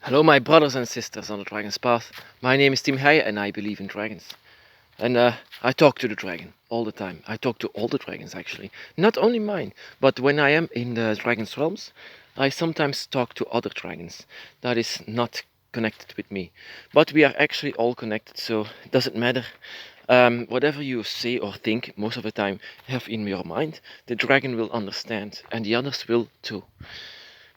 Hello, my brothers and sisters on the Dragon's Path. My name is Tim Heijen and I believe in dragons. And I talk to the dragon all the time. I talk to all the dragons actually. Not only mine, but when I am in the dragon's realms, I sometimes talk to other dragons. That is not connected with me. But we are actually all connected, so it doesn't matter. Whatever you say or think, most of the time have in your mind, the dragon will understand, and the others will too.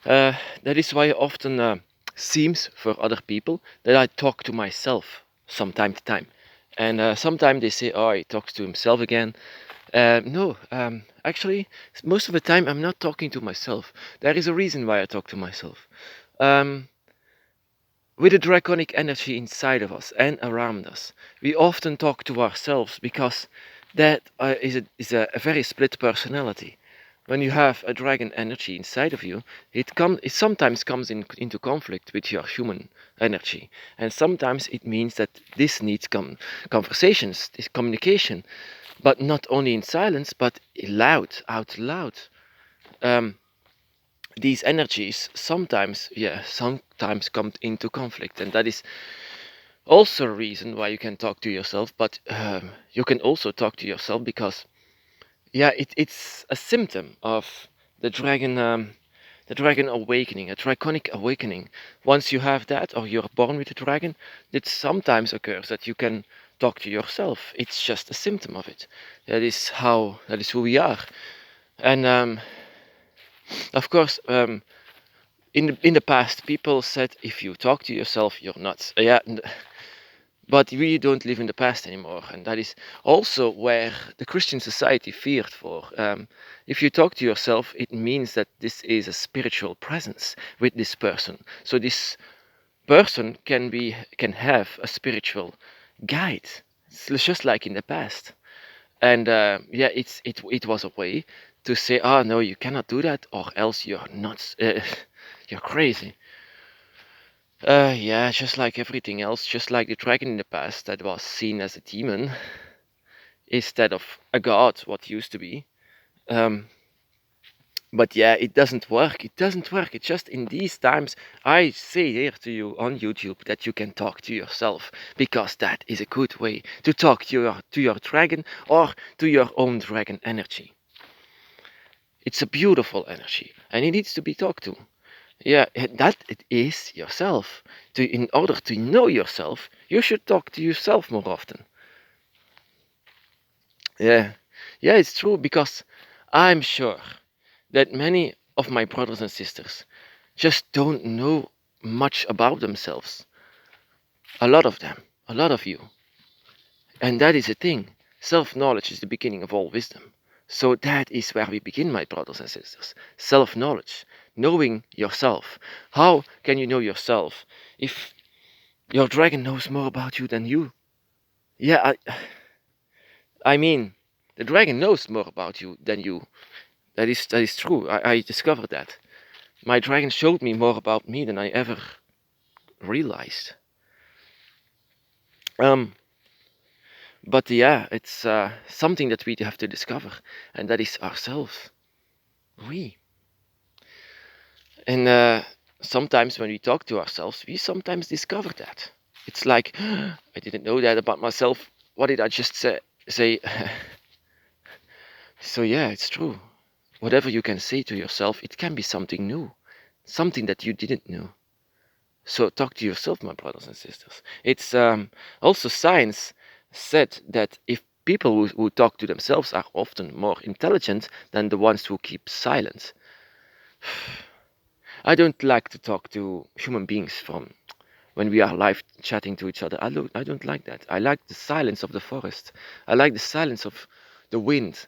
That is why often seems for other people that I talk to myself from time to time. And sometimes they say, oh, he talks to himself again. No, actually, most of the time I'm not talking to myself. There is a reason why I talk to myself. Um, with the draconic energy inside of us and around us, we often talk to ourselves because that is a very split personality. When you have a dragon energy inside of you, it sometimes comes into conflict with your human energy, and sometimes it means that this needs conversations, this communication, but not only in silence, but out loud. Um, these energies sometimes come into conflict, and that is also a reason why you can talk to yourself. But you can also talk to yourself because it's a symptom of the dragon awakening, a draconic awakening. Once you have that, or you're born with a dragon, it sometimes occurs that you can talk to yourself. It's just a symptom of it. That is who we are. And of course, in the past, people said if you talk to yourself, you're nuts. But we don't live in the past anymore, and that is also where the Christian society feared for. If you talk to yourself, it means that this is a spiritual presence with this person. So this person can have a spiritual guide. It's just like in the past. And it was a way to say, oh no, you cannot do that, or else you're nuts, you're crazy. Yeah, just like everything else, just like the dragon in the past that was seen as a demon instead of a god, what used to be. Um, but yeah, it doesn't work. It doesn't work. It's just in these times, I say here to you on YouTube that you can talk to yourself because that is a good way to talk to your dragon or to your own dragon energy. It's a beautiful energy and it needs to be talked to. Yeah, that it is yourself. In order to know yourself, you should talk to yourself more often. Yeah, yeah, it's true because I'm sure that many of my brothers and sisters just don't know much about themselves. A lot of them, a lot of you. And that is the thing. Self knowledge is the beginning of all wisdom. So that is where we begin, my brothers and sisters. Self knowledge, knowing yourself. How can you know yourself if your dragon knows more about you than you? Yeah, I mean, the dragon knows more about you than you. That is true. I discovered that. My dragon showed me more about me than I ever realized. Um, but yeah, it's something that we have to discover, and that is ourselves. We. And sometimes when we talk to ourselves, we sometimes discover that. It's like, I didn't know that about myself. What did I just say? So yeah, it's true. Whatever you can say to yourself, it can be something new, something that you didn't know. So talk to yourself, my brothers and sisters. It's also science said that if people who talk to themselves are often more intelligent than the ones who keep silent. I don't like to talk to human beings from when we are live chatting to each other. I don't like that. I like the silence of the forest. I like the silence of the wind.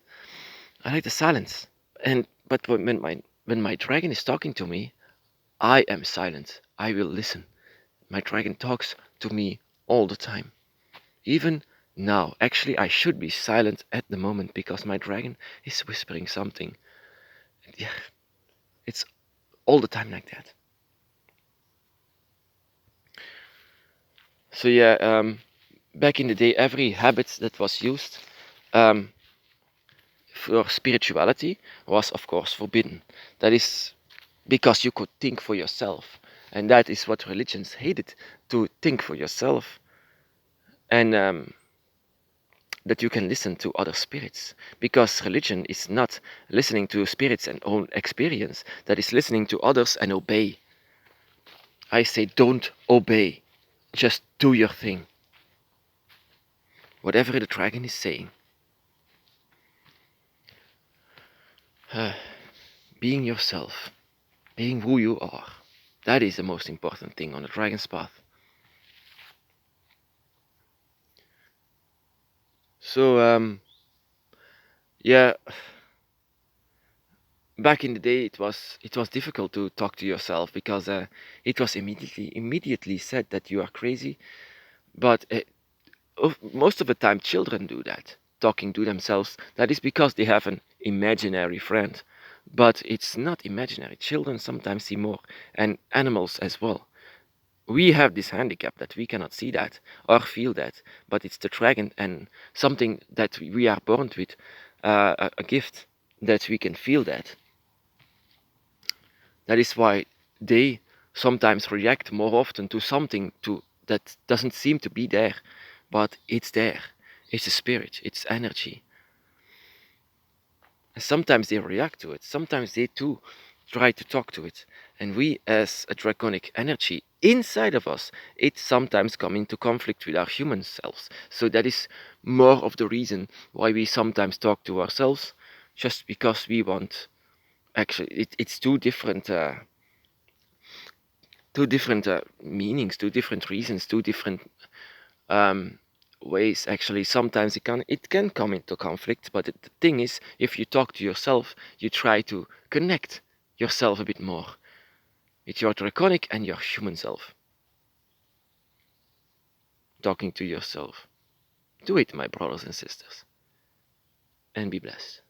I like the silence. And but when my dragon is talking to me, I am silent. I will listen. My dragon talks to me all the time. Even now. Actually, I should be silent at the moment because my dragon is whispering something. Yeah, it's all the time like that. So yeah, back in the day, every habit that was used um, for spirituality was, of course, forbidden. That is because you could think for yourself. And that is what religions hated, to think for yourself, and that you can listen to other spirits. Because religion is not listening to spirits and own experience, that is listening to others and obey. I say don't obey, just do your thing. Whatever the dragon is saying. Being yourself, being who you are, that is the most important thing on the dragon's path. So, yeah, back in the day it was difficult to talk to yourself, because it was immediately said that you are crazy. But most of the time children do that, talking to themselves. That is because they have an imaginary friend, but it's not imaginary. Children sometimes see more, and animals as well. We have this handicap that we cannot see that or feel that, but it's the dragon, and something that we are born with, a gift that we can feel that. That is why they sometimes react more often to something that doesn't seem to be there, but it's there. It's a spirit, it's energy. And sometimes they react to it, sometimes they too try to talk to it. And we, as a draconic energy inside of us, it sometimes come into conflict with our human selves. So that is more of the reason why we sometimes talk to ourselves, just because we want. Actually, it's two different meanings, two different reasons, two different um, ways. Actually, sometimes it can come into conflict. But the thing is, if you talk to yourself, you try to connect yourself a bit more with your draconic and your human self. Talking to yourself. Do it, my brothers and sisters, and be blessed.